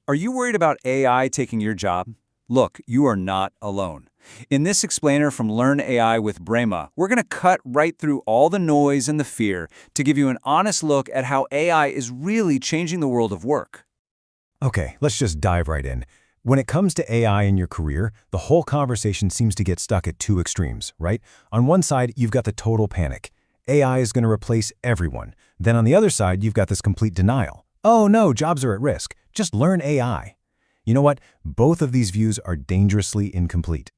Are you worried about AI taking your job? Look, you are not alone. In this explainer from Learn AI with Brema, we're going to cut right through all the noise and the fear to give you an honest look at how AI is really changing the world of work. Okay, let's just dive right in. When it comes to AI in your career, the whole conversation seems to get stuck at two extremes, right? On one side, you've got the total panic. AI is going to replace everyone. Then on the other side, you've got this complete denial. Oh no, jobs are at risk. Just learn AI. You know what? Both of these views are dangerously incomplete.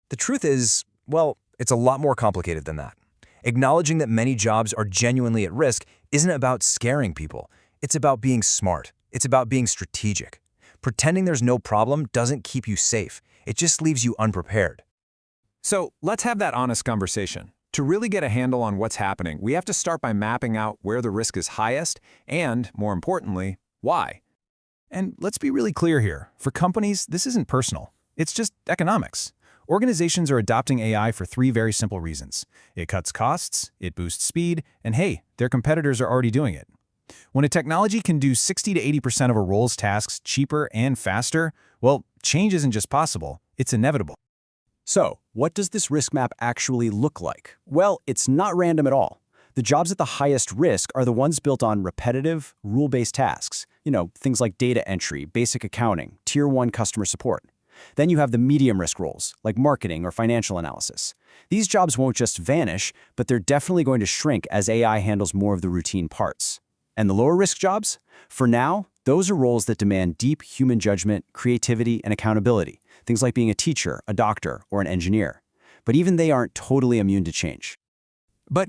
The truth is, well, it's a lot more complicated than that. Acknowledging that many jobs are genuinely at risk isn't about scaring people. It's about being smart. It's about being strategic. Pretending there's no problem doesn't keep you safe. It just leaves you unprepared. So let's have that honest conversation. To really get a handle on what's happening, we have to start by mapping out where the risk is highest and, more importantly, why. And let's be really clear here. For companies, this isn't personal. It's just economics. Organizations are adopting AI for three very simple reasons. It cuts costs, it boosts speed, and hey, their competitors are already doing it. When a technology can do 60 to 80% of a role's tasks cheaper and faster, well, change isn't just possible, it's inevitable. So, what does this risk map actually look like? Well, it's not random at all. The jobs at the highest risk are the ones built on repetitive, rule-based tasks. Things like data entry, basic accounting, Tier 1 customer support. Then you have the medium-risk roles, like marketing or financial analysis. These jobs won't just vanish, but they're definitely going to shrink as AI handles more of the routine parts. And the lower-risk jobs? For now, those are roles that demand deep human judgment, creativity, and accountability. Things like being a teacher, a doctor, or an engineer. But even they aren't totally immune to change. But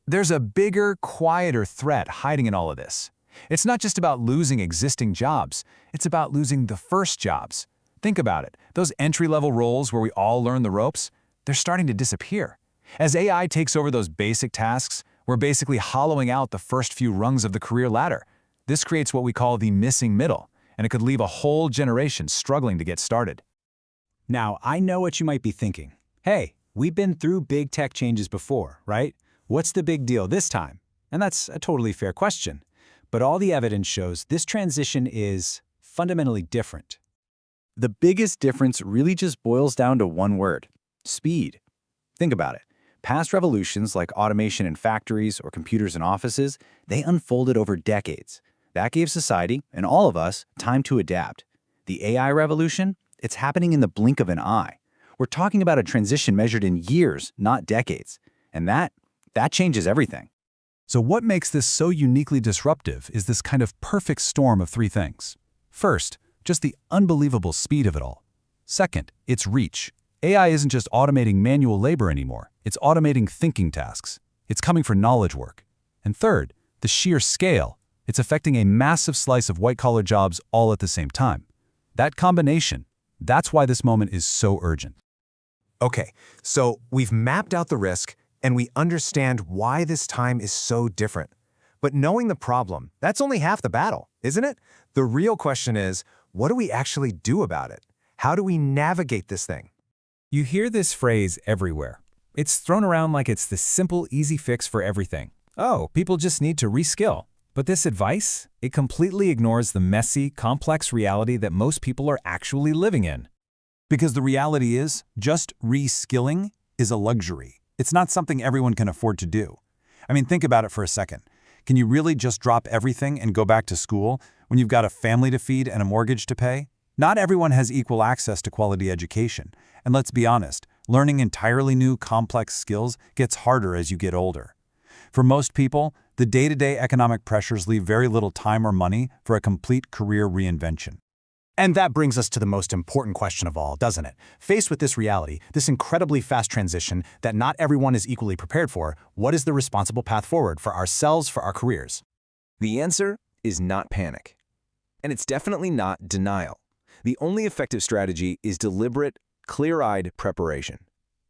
there's a bigger, quieter threat hiding in all of this. It's not just about losing existing jobs, it's about losing the first jobs. Think about it. Those entry-level roles where we all learn the ropes, they're starting to disappear. As AI takes over those basic tasks, we're basically hollowing out the first few rungs of the career ladder. This creates what we call the missing middle, and it could leave a whole generation struggling to get started. Now, I know what you might be thinking. Hey, we've been through big tech changes before, right? What's the big deal this time? And that's a totally fair question. But all the evidence shows this transition is fundamentally different. The biggest difference really just boils down to one word: speed. Think about it. Past revolutions like automation in factories or computers in offices, they unfolded over decades. That gave society, and all of us, time to adapt. The AI revolution? It's happening in the blink of an eye. We're talking about a transition measured in years, not decades. And that changes everything. So what makes this so uniquely disruptive is this kind of perfect storm of three things. First, just the unbelievable speed of it all. Second, its reach. AI isn't just automating manual labor anymore, it's automating thinking tasks. It's coming for knowledge work. And third, the sheer scale. It's affecting a massive slice of white-collar jobs all at the same time. That combination, that's why this moment is so urgent. Okay, so we've mapped out the risk, and we understand why this time is so different. But knowing the problem, that's only half the battle, isn't it? The real question is, what do we actually do about it? How do we navigate this thing? You hear this phrase everywhere. It's thrown around like it's the simple, easy fix for everything. Oh, people just need to reskill. But this advice, it completely ignores the messy, complex reality that most people are actually living in. Because the reality is, just reskilling is a luxury. It's not something everyone can afford to do. I mean, think about it for a second. Can you really just drop everything and go back to school when you've got a family to feed and a mortgage to pay? Not everyone has equal access to quality education. And let's be honest, learning entirely new, complex skills gets harder as you get older. For most people, the day-to-day economic pressures leave very little time or money for a complete career reinvention. And that brings us to the most important question of all, doesn't it? Faced with this reality, this incredibly fast transition that not everyone is equally prepared for, what is the responsible path forward for ourselves, for our careers? The answer is not panic. And it's definitely not denial. The only effective strategy is deliberate, clear-eyed preparation.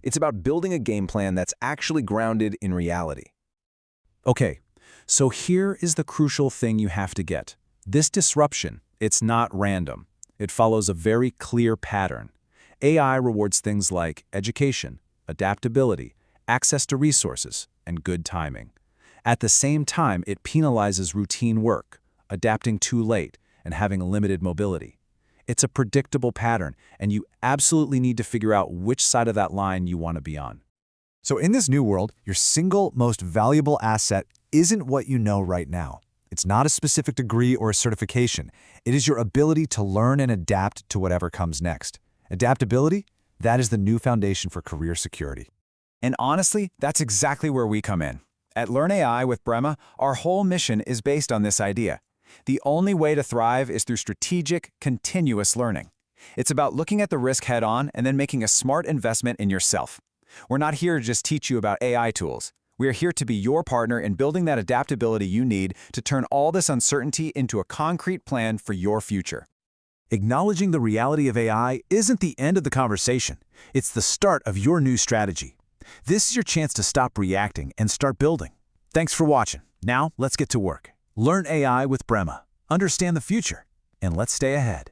It's about building a game plan that's actually grounded in reality. Okay, so here is the crucial thing you have to get. This disruption, it's not random. It follows a very clear pattern. AI rewards things like education, adaptability, access to resources, and good timing. At the same time, it penalizes routine work, adapting too late, and having limited mobility. It's a predictable pattern, and you absolutely need to figure out which side of that line you want to be on. So in this new world, your single most valuable asset isn't what you know right now. It's not a specific degree or a certification. It is your ability to learn and adapt to whatever comes next. Adaptability, that is the new foundation for career security. And honestly, that's exactly where we come in. At Learn AI with Brema, our whole mission is based on this idea. The only way to thrive is through strategic, continuous learning. It's about looking at the risk head-on and then making a smart investment in yourself. We're not here to just teach you about AI tools. We are here to be your partner in building that adaptability you need to turn all this uncertainty into a concrete plan for your future. Acknowledging the reality of AI isn't the end of the conversation. It's the start of your new strategy. This is your chance to stop reacting and start building. Thanks for watching. Now, let's get to work. Learn AI with Brema. Understand the future, and let's stay ahead.